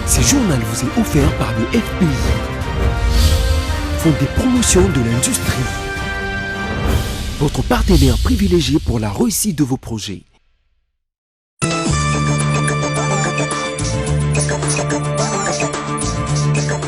Ce journal vous est offert par le FPI, Fonds des promotions de l'industrie, votre partenaire privilégié pour la réussite de vos projets.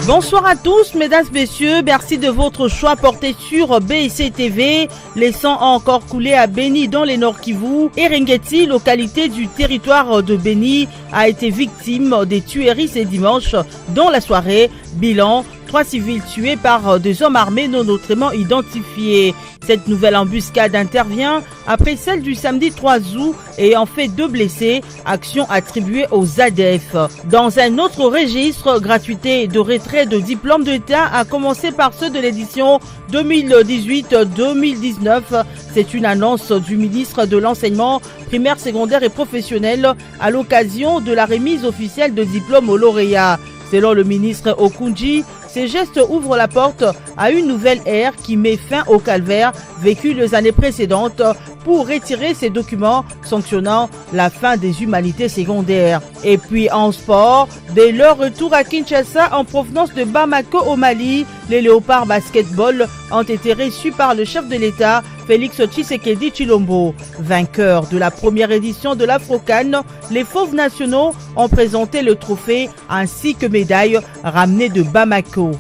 Bonsoir à tous, mesdames, messieurs, merci de votre choix porté sur BIC TV. Les sangs ont encore coulé à Beni dans les Nord Kivu. Eringeti, localité du territoire de Beni, a été victime des tueries ce dimanche dans la soirée. Bilan, 3 civils tués par des hommes armés non autrement identifiés. Cette nouvelle embuscade intervient après celle du samedi 3 août et en fait 2 blessés, action attribuée aux ADF. Dans un autre registre, gratuité de retrait de diplômes d'État a commencé par ceux de l'édition 2018-2019. C'est une annonce du ministre de l'Enseignement primaire, secondaire et professionnel à l'occasion de la remise officielle de diplômes aux lauréats. Selon le ministre Okunji, ces gestes ouvrent la porte à une nouvelle ère qui met fin au calvaire vécu les années précédentes pour retirer ces documents sanctionnant la fin des humanités secondaires. Et puis en sport, dès leur retour à Kinshasa en provenance de Bamako au Mali, les Léopards basketball ont été reçus par le chef de l'État, Félix Tshisekedi Tshilombo. Vainqueurs de la première édition de l'Afro-CAN, les Fauves nationaux ont présenté le trophée ainsi que médailles ramenées de Bamako.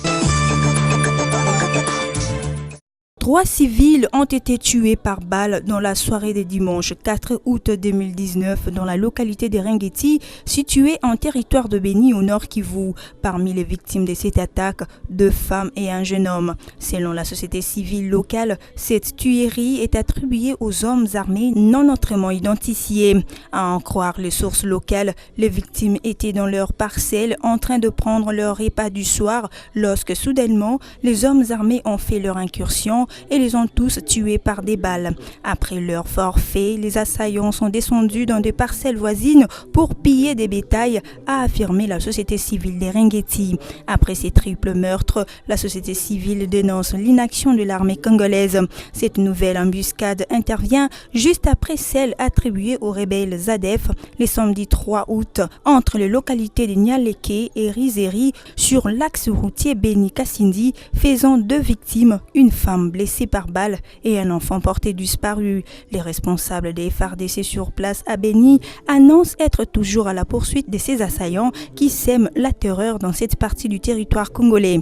3 civils ont été tués par balle dans la soirée de dimanche 4 août 2019 dans la localité de Ringeti, située en territoire de Beni au nord Kivu. Parmi les victimes de cette attaque, 2 femmes et un jeune homme. Selon la société civile locale, cette tuerie est attribuée aux hommes armés non autrement identifiés. À en croire les sources locales, les victimes étaient dans leur parcelle en train de prendre leur repas du soir lorsque soudainement les hommes armés ont fait leur incursion et les ont tous tués par des balles. Après leur forfait, les assaillants sont descendus dans des parcelles voisines pour piller des bétails, a affirmé la société civile de Ringeti. Après ces triples meurtres, la société civile dénonce l'inaction de l'armée congolaise. Cette nouvelle embuscade intervient juste après celle attribuée aux rebelles ADF le samedi 3 août entre les localités de Nialeke et Rizeri sur l'axe routier Beni-Kassindi, faisant 2 victimes, une femme blessée par balle et un enfant porté disparu. Les responsables des FARDC sur place à Beni annoncent être toujours à la poursuite de ces assaillants qui sèment la terreur dans cette partie du territoire congolais.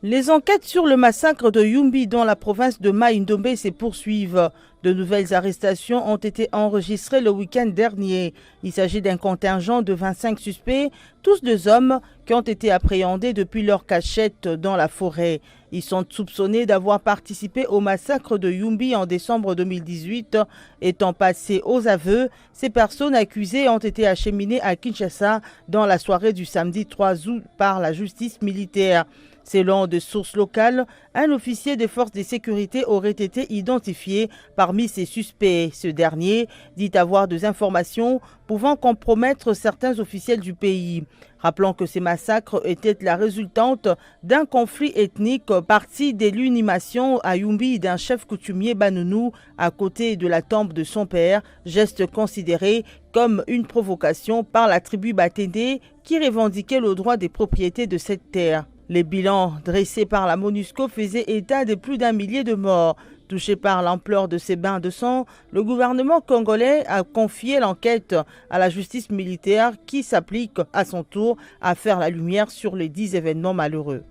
Les enquêtes sur le massacre de Yumbi dans la province de Mai-Ndombe se poursuivent. De nouvelles arrestations ont été enregistrées le week-end dernier. Il s'agit d'un contingent de 25 suspects, tous 2 hommes qui ont été appréhendés depuis leur cachette dans la forêt. Ils sont soupçonnés d'avoir participé au massacre de Yumbi en décembre 2018. Étant passés aux aveux, ces personnes accusées ont été acheminées à Kinshasa dans la soirée du samedi 3 août par la justice militaire. Selon des sources locales, un officier des forces de sécurité aurait été identifié parmi ces suspects. Ce dernier dit avoir des informations pouvant compromettre certains officiels du pays. Rappelons que ces massacres étaient la résultante d'un conflit ethnique parti de l'inhumation à Yumbi d'un chef coutumier Banounou à côté de la tombe de son père, geste considéré comme une provocation par la tribu Batende qui revendiquait le droit des propriétés de cette terre. Les bilans dressés par la MONUSCO faisaient état de plus d'1 millier de morts. Touché par l'ampleur de ces bains de sang, le gouvernement congolais a confié l'enquête à la justice militaire qui s'applique à son tour à faire la lumière sur les 10 événements malheureux.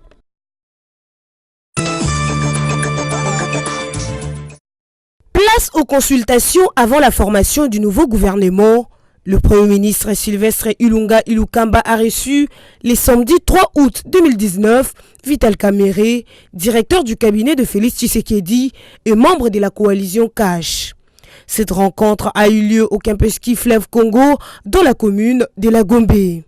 Place aux consultations avant la formation du nouveau gouvernement. Le Premier ministre Sylvestre Ilunga Ilukamba a reçu le samedi 3 août 2019 Vital Kamerhe, directeur du cabinet de Félix Tshisekedi et membre de la coalition CASH. Cette rencontre a eu lieu au Campeski Fleuve Congo dans la commune de la Gombe.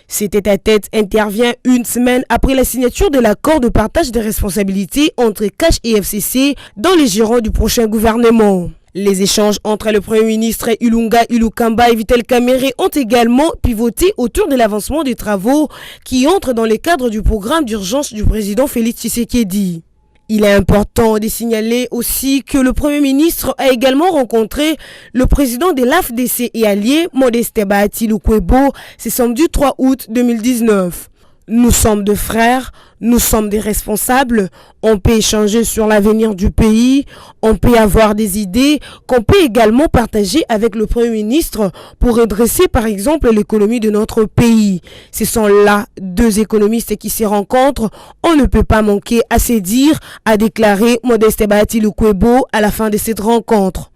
Cet tête-à-tête intervient une semaine après la signature de l'accord de partage des responsabilités entre CASH et FCC dans les gérants du prochain gouvernement. Les échanges entre le Premier ministre Ilunga Ilukamba et Vital Kamerhe ont également pivoté autour de l'avancement des travaux qui entrent dans le cadre du programme d'urgence du président Félix Tshisekedi. Il est important de signaler aussi que le Premier ministre a également rencontré le président de l'AFDC et allié, Modeste Bahati Lukwebo, ce samedi 3 août 2019. Nous sommes des frères, nous sommes des responsables, on peut échanger sur l'avenir du pays, on peut avoir des idées qu'on peut également partager avec le Premier ministre pour redresser par exemple l'économie de notre pays. Ce sont là deux économistes qui se rencontrent, on ne peut pas manquer à se dire, a déclaré Modeste Bahati Lukwebo à la fin de cette rencontre.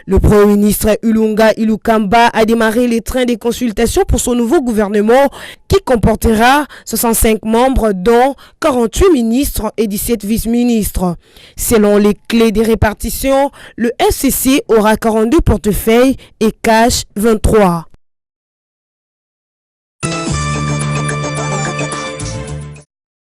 Le Premier ministre Ilunga Ilukamba a démarré les trains de consultation pour son nouveau gouvernement qui comportera 65 membres dont 48 ministres et 17 vice-ministres. Selon les clés des répartitions, le FCC aura 42 portefeuilles et cash 23.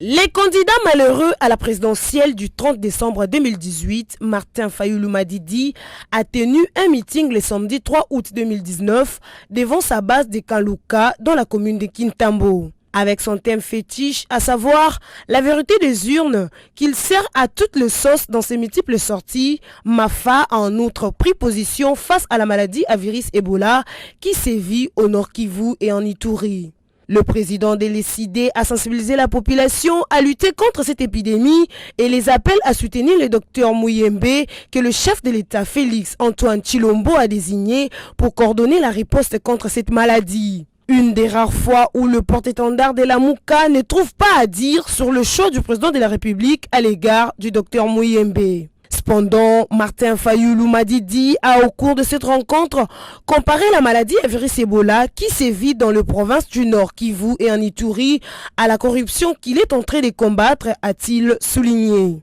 Les candidats malheureux à la présidentielle du 30 décembre 2018, Martin Fayulu Madidi, a tenu un meeting le samedi 3 août 2019 devant sa base de Kaluka dans la commune de Kintambo. Avec son thème fétiche, à savoir la vérité des urnes, qu'il sert à toutes les sauces dans ses multiples sorties, Mafa a en outre pris position face à la maladie à virus Ebola qui sévit au Nord Kivu et en Ituri. Le président de l'ECD a sensibilisé la population à lutter contre cette épidémie et les appelle à soutenir le docteur Muyembe que le chef de l'État Félix Antoine Tshilombo a désigné pour coordonner la riposte contre cette maladie. Une des rares fois où le porte-étendard de la Mouka ne trouve pas à dire sur le choix du président de la République à l'égard du docteur Muyembe. Cependant, Martin Fayulu Madidi a, au cours de cette rencontre, comparé la maladie à virus Ebola qui sévit dans les provinces du Nord Kivu et en Ituri à la corruption qu'il est en train de combattre, a-t-il souligné.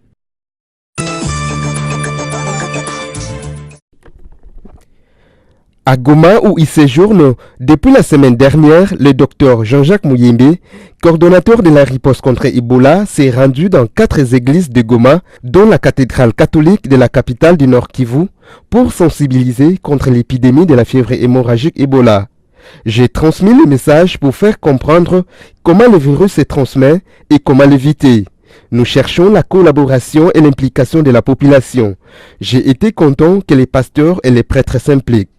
À Goma, où il séjourne, depuis la semaine dernière, le docteur Jean-Jacques Muyembe, coordonnateur de la riposte contre Ebola, s'est rendu dans 4 églises de Goma, dont la cathédrale catholique de la capitale du Nord Kivu, pour sensibiliser contre l'épidémie de la fièvre hémorragique Ebola. J'ai transmis le message pour faire comprendre comment le virus se transmet et comment l'éviter. Nous cherchons la collaboration et l'implication de la population. J'ai été content que les pasteurs et les prêtres s'impliquent.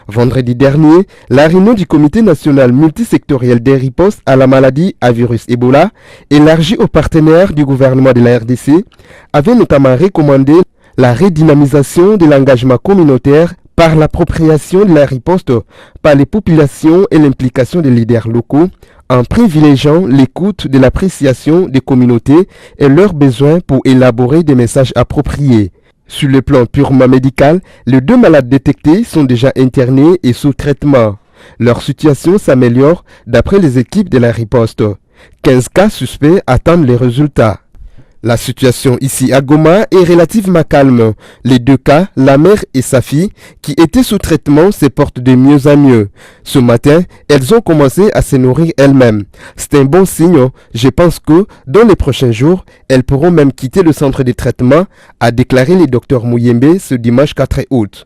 Vendredi dernier, la réunion du comité national multisectoriel des ripostes à la maladie à virus Ebola, élargie aux partenaires du gouvernement de la RDC, avait notamment recommandé la redynamisation de l'engagement communautaire par l'appropriation de la riposte par les populations et l'implication des leaders locaux, en privilégiant l'écoute de l'appréciation des communautés et leurs besoins pour élaborer des messages appropriés. Sur le plan purement médical, les 2 malades détectés sont déjà internés et sous traitement. Leur situation s'améliore d'après les équipes de la riposte. 15 cas suspects attendent les résultats. La situation ici à Goma est relativement calme. Les 2 cas, la mère et sa fille, qui étaient sous traitement, se portent de mieux en mieux. Ce matin, elles ont commencé à se nourrir elles-mêmes. C'est un bon signe. Je pense que, dans les prochains jours, elles pourront même quitter le centre de traitement, a déclaré le docteur Muyembe ce dimanche 4 août.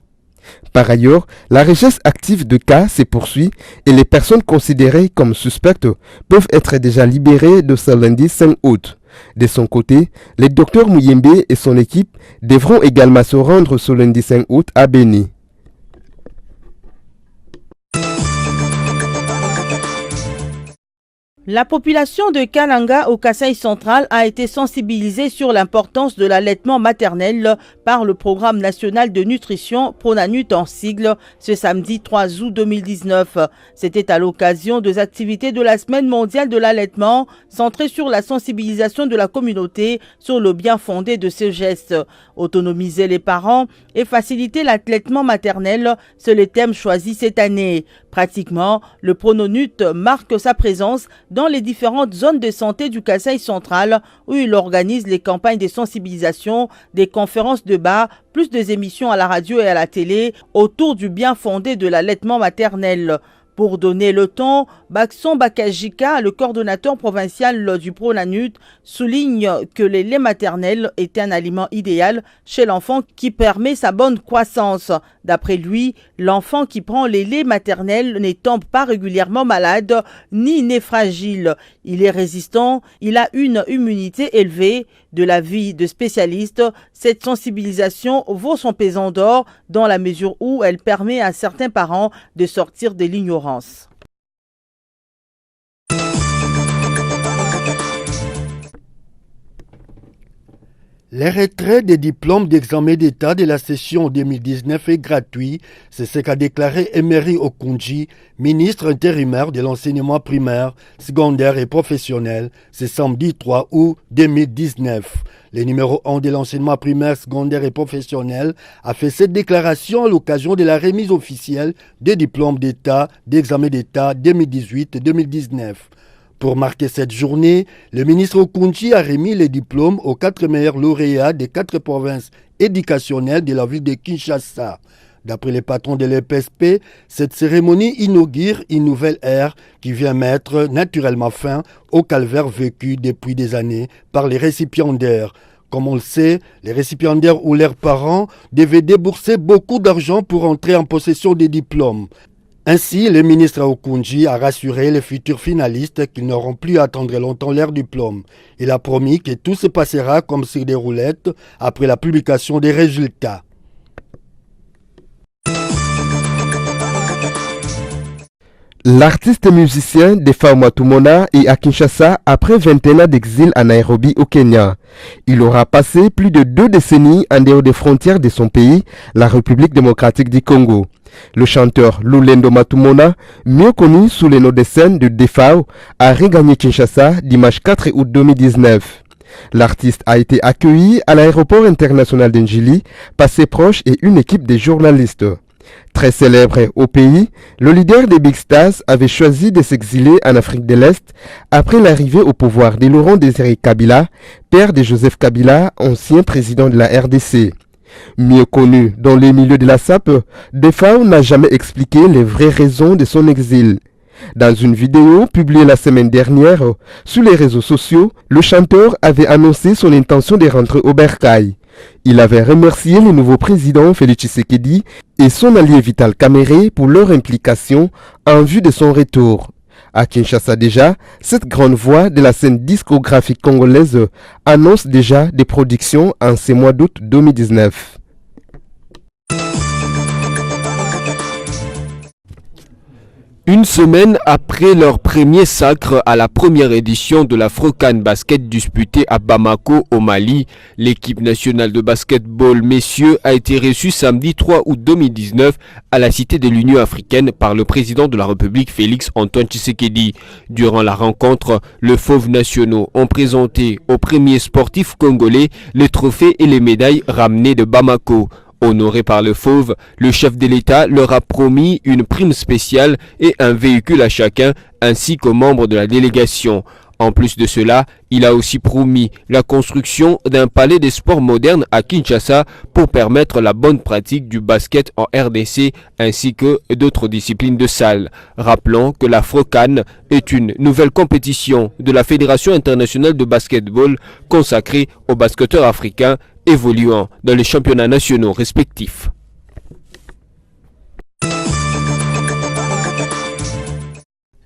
Par ailleurs, la recherche active de cas se poursuit et les personnes considérées comme suspectes peuvent être déjà libérées de ce lundi 5 août. De son côté, le docteur Muyembe et son équipe devront également se rendre ce lundi 5 août à Beni. La population de Kalanga au Kasaï central a été sensibilisée sur l'importance de l'allaitement maternel par le Programme national de nutrition Pronanut en sigle ce samedi 3 août 2019. C'était à l'occasion des activités de la Semaine mondiale de l'allaitement centrée sur la sensibilisation de la communauté sur le bien fondé de ce geste. Autonomiser les parents et faciliter l'allaitement maternel, c'est le thème choisi cette année. Pratiquement, le Pronanut marque sa présence dans les différentes zones de santé du Kasaï central où il organise les campagnes de sensibilisation, des conférences de bas, plus des émissions à la radio et à la télé autour du bien fondé de l'allaitement maternel. Pour donner le ton, Baxon Bakajika, le coordonnateur provincial du Pronanut, souligne que le lait maternel est un aliment idéal chez l'enfant qui permet sa bonne croissance. D'après lui, l'enfant qui prend les laits maternels ne tombe pas régulièrement malade ni n'est fragile. Il est résistant, il a une immunité élevée. De l'avis de spécialistes, cette sensibilisation vaut son pesant d'or dans la mesure où elle permet à certains parents de sortir de l'ignorance. Le retrait des diplômes d'examen d'État de la session 2019 est gratuit, c'est ce qu'a déclaré Emery Okunji, ministre intérimaire de l'enseignement primaire, secondaire et professionnel, ce samedi 3 août 2019. Le numéro 1 de l'enseignement primaire, secondaire et professionnel a fait cette déclaration à l'occasion de la remise officielle des diplômes d'État d'examen d'État 2018-2019. Pour marquer cette journée, le ministre Okunji a remis les diplômes aux 4 meilleurs lauréats des 4 provinces éducationnelles de la ville de Kinshasa. D'après les patrons de l'EPSP, cette cérémonie inaugure une nouvelle ère qui vient mettre naturellement fin au calvaire vécu depuis des années par les récipiendaires. Comme on le sait, les récipiendaires ou leurs parents devaient débourser beaucoup d'argent pour entrer en possession des diplômes. Ainsi, le ministre Okunji a rassuré les futurs finalistes qu'ils n'auront plus à attendre longtemps leur diplôme. Il a promis que tout se passera comme sur des roulettes après la publication des résultats. L'artiste et musicien Defao Matumona est à Kinshasa après 21 ans d'exil à Nairobi au Kenya. Il aura passé plus de 2 décennies en dehors des frontières de son pays, la République démocratique du Congo. Le chanteur Lulendo Matumona, mieux connu sous le nom de scène de Defao, a regagné Kinshasa dimanche 4 août 2019. L'artiste a été accueilli à l'aéroport international d'Njili par ses proches et une équipe de journalistes. Très célèbre au pays, le leader des Big Stars avait choisi de s'exiler en Afrique de l'Est après l'arrivée au pouvoir de Laurent Désiré Kabila, père de Joseph Kabila, ancien président de la RDC. Mieux connu dans les milieux de la SAP, Defao n'a jamais expliqué les vraies raisons de son exil. Dans une vidéo publiée la semaine dernière sur les réseaux sociaux, le chanteur avait annoncé son intention de rentrer au Bercail. Il avait remercié le nouveau président Félix Tshisekedi et son allié Vital Kamerhe pour leur implication en vue de son retour. À Kinshasa déjà, cette grande voix de la scène discographique congolaise annonce déjà des productions en ce mois d'août 2019. Une semaine après leur premier sacre à la première édition de l'Afro-CAN Basket disputée à Bamako au Mali, l'équipe nationale de basketball messieurs a été reçue samedi 3 août 2019 à la Cité de l'Union africaine par le président de la République Félix Antoine Tshisekedi. Durant la rencontre, les Fauves nationaux ont présenté aux premiers sportifs congolais les trophées et les médailles ramenés de Bamako. Honoré par le Fauve, le chef de l'État leur a promis une prime spéciale et un véhicule à chacun, ainsi qu'aux membres de la délégation. En plus de cela, il a aussi promis la construction d'un palais des sports modernes à Kinshasa pour permettre la bonne pratique du basket en RDC ainsi que d'autres disciplines de salle. Rappelons que l'Afro-CAN est une nouvelle compétition de la Fédération internationale de basketball consacrée aux basketteurs africains évoluant dans les championnats nationaux respectifs.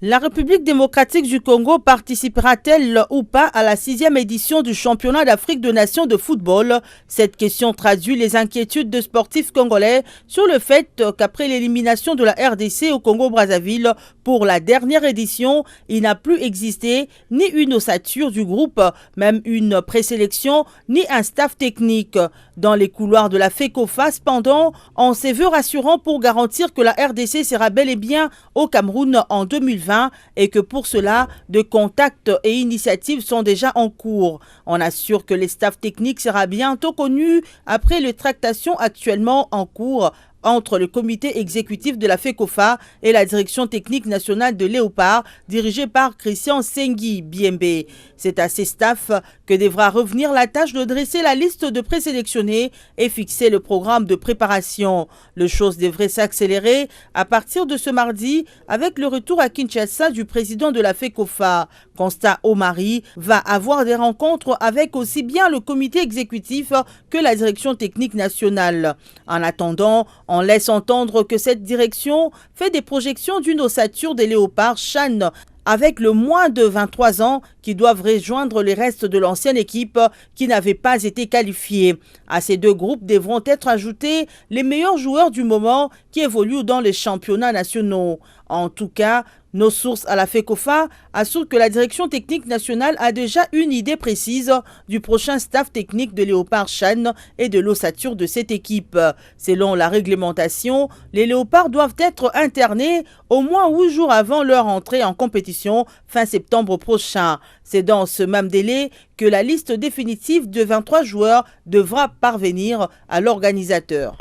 La République démocratique du Congo participera-t-elle ou pas à la 6e édition du championnat d'Afrique de nations de football? Cette question traduit les inquiétudes de sportifs congolais sur le fait qu'après l'élimination de la RDC au Congo-Brazzaville pour la dernière édition, il n'a plus existé ni une ossature du groupe, même une présélection, ni un staff technique. Dans les couloirs de la FECOFA, cependant, on s'est vu rassurant pour garantir que la RDC sera bel et bien au Cameroun en 2020 et que pour cela, de contacts et initiatives sont déjà en cours. On assure que le staff technique sera bientôt connu après les tractations actuellement en cours entre le comité exécutif de la FECOFA et la direction technique nationale de Léopard, dirigée par Christian Sengui Biembe. C'est à ces staffs que devra revenir la tâche de dresser la liste de présélectionnés et fixer le programme de préparation. Le chose devrait s'accélérer à partir de ce mardi avec le retour à Kinshasa du président de la FECOFA. Constat Omari va avoir des rencontres avec aussi bien le comité exécutif que la direction technique nationale. En attendant, on laisse entendre que cette direction fait des projections d'une ossature des léopards Chan avec le moins de 23 ans qui doivent rejoindre les restes de l'ancienne équipe qui n'avait pas été qualifiée. À ces deux groupes devront être ajoutés les meilleurs joueurs du moment qui évoluent dans les championnats nationaux. En tout cas, nos sources à la FECOFA assurent que la direction technique nationale a déjà une idée précise du prochain staff technique de Léopard Chan et de l'ossature de cette équipe. Selon la réglementation, les Léopards doivent être internés au moins 8 jours avant leur entrée en compétition fin septembre prochain. C'est dans ce même délai que la liste définitive de 23 joueurs devra parvenir à l'organisateur.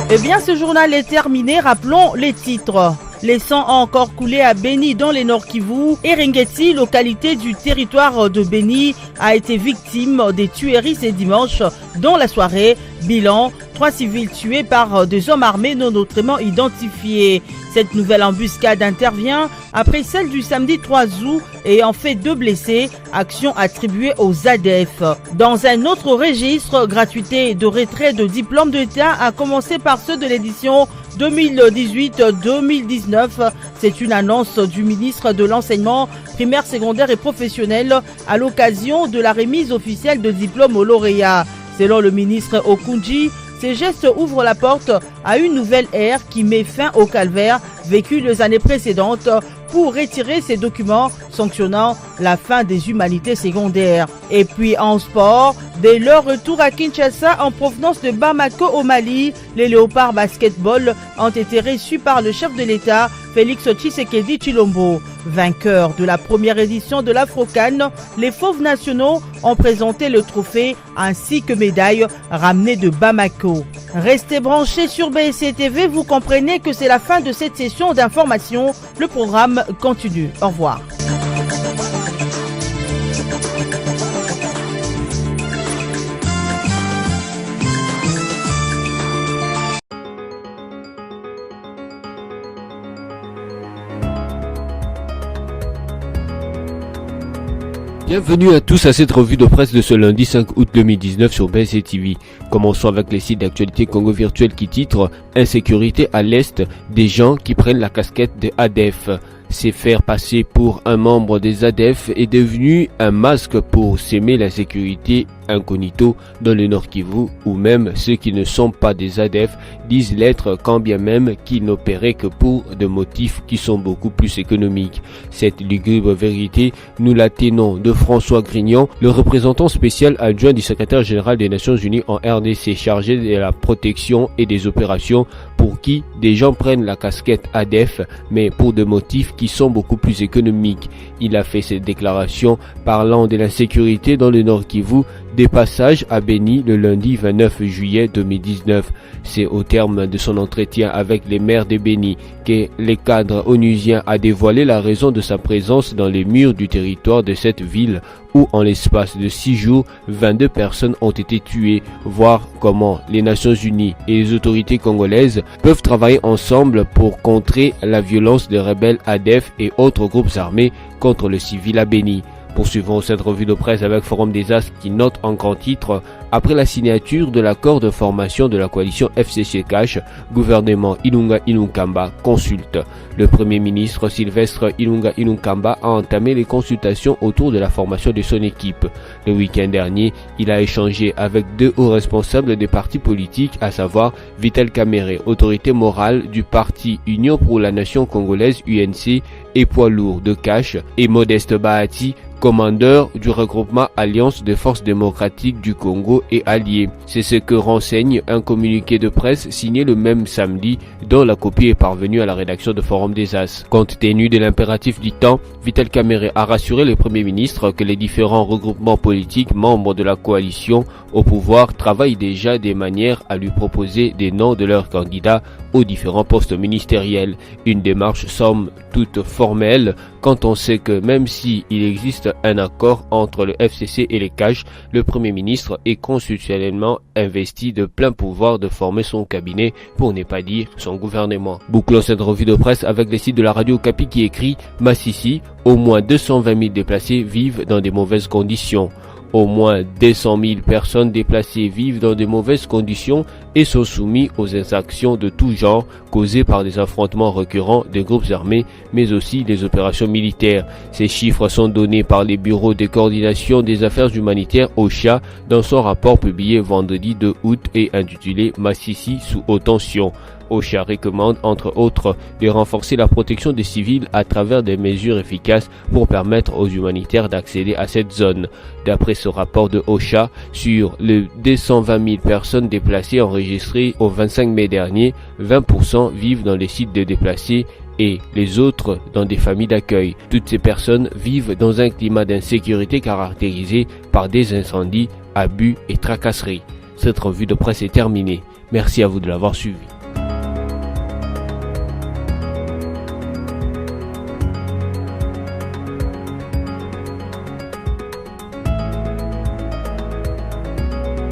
Eh bien, ce journal est terminé. Rappelons les titres. Les sangs ont encore coulé à Beni dans les Nord Kivu. Eringeti, localité du territoire de Beni, a été victime des tueries ce dimanche dans la soirée. Bilan, 3 civils tués par des hommes armés non autrement identifiés. Cette nouvelle embuscade intervient après celle du samedi 3 août et en fait 2 blessés, action attribuée aux ADF. Dans un autre registre, gratuité de retrait de diplômes d'État a commencé par ceux de l'édition 2018-2019. C'est une annonce du ministre de l'Enseignement primaire, secondaire et professionnel à l'occasion de la remise officielle de diplômes aux lauréats. Selon le ministre Okunji, ces gestes ouvrent la porte à une nouvelle ère qui met fin au calvaire vécu les années précédentes pour retirer ces documents sanctionnant la fin des humanités secondaires. Et puis en sport, dès leur retour à Kinshasa en provenance de Bamako au Mali, les Léopards Basketball ont été reçus par le chef de l'État, Félix Tshisekedi Tshilombo. Vainqueurs de la première édition de l'Afro-CAN, les Fauves nationaux ont présenté le trophée ainsi que médailles ramenées de Bamako. Restez branchés sur BSC TV, vous comprenez que c'est la fin de cette session d'information. Le programme continue. Au revoir. Bienvenue à tous à cette revue de presse de ce lundi 5 août 2019 sur BSC TV. Commençons avec les sites d'actualité Congo Virtuel qui titrent « Insécurité à l'Est, des gens qui prennent la casquette de ADF ». C'est faire passer pour un membre des ADF est devenu un masque pour s'aimer la sécurité incognito dans le Nord Kivu, où même ceux qui ne sont pas des ADF disent l'être quand bien même qu'ils n'opéraient que pour des motifs qui sont beaucoup plus économiques. Cette lugubre vérité, nous la tenons de François Grignon, le représentant spécial adjoint du secrétaire général des Nations Unies en RDC chargé de la protection et des opérations, pour qui des gens prennent la casquette ADF mais pour des motifs qui sont beaucoup plus économiques. Il a fait cette déclaration parlant de la sécurité dans le Nord Kivu, des passages à Beni le lundi 29 juillet 2019. C'est au terme de son entretien avec les maires de Beni que le cadre onusien a dévoilé la raison de sa présence dans les murs du territoire de cette ville où en l'espace de 6 jours, 22 personnes ont été tuées, voir comment les Nations Unies et les autorités congolaises peuvent travailler ensemble pour contrer la violence des rebelles ADF et autres groupes armés contre le civil à Beni. Poursuivons cette revue de presse avec Forum des As qui note en grand titre « Après la signature de l'accord de formation de la coalition FCC-Cash, gouvernement Ilunga Ilunkamba consulte. Le Premier ministre Sylvestre Ilunga Ilunkamba a entamé les consultations autour de la formation de son équipe. Le week-end dernier, il a échangé avec 2 hauts responsables des partis politiques, à savoir Vital Kamerhe, autorité morale du parti Union pour la Nation congolaise UNC, et poids lourds de Cache, et Modeste Bahati, commandeur du regroupement Alliance des forces démocratiques du Congo et alliés. C'est ce que renseigne un communiqué de presse signé le même samedi, dont la copie est parvenue à la rédaction de Forum des As. Compte tenu de l'impératif du temps, Vital Kamerhe a rassuré le Premier ministre que les différents regroupements politiques membres de la coalition au pouvoir travaillent déjà des manières à lui proposer des noms de leurs candidats aux différents postes ministériels. Une démarche somme toute formelle quand on sait que même s'il existe un accord entre le FCC et les CAJ, le Premier ministre est constitutionnellement investi de plein pouvoir de former son cabinet, pour ne pas dire son gouvernement. Bouclons cette revue de presse avec les sites de la radio Okapi qui écrit « Massissi, au moins 220 000 déplacés vivent dans des mauvaises conditions ». Au moins 200 000 personnes déplacées vivent dans de mauvaises conditions et sont soumises aux exactions de tout genre causées par des affrontements récurrents des groupes armés, mais aussi des opérations militaires. Ces chiffres sont donnés par les bureaux de coordination des affaires humanitaires OCHA dans son rapport publié vendredi 2 août et intitulé « Massissi sous haute tension ». OCHA recommande entre autres de renforcer la protection des civils à travers des mesures efficaces pour permettre aux humanitaires d'accéder à cette zone. D'après ce rapport de OCHA, sur les 220 000 personnes déplacées enregistrées au 25 mai dernier, 20% vivent dans les sites de déplacés et les autres dans des familles d'accueil. Toutes ces personnes vivent dans un climat d'insécurité caractérisé par des incendies, abus et tracasseries. Cette revue de presse est terminée. Merci à vous de l'avoir suivi.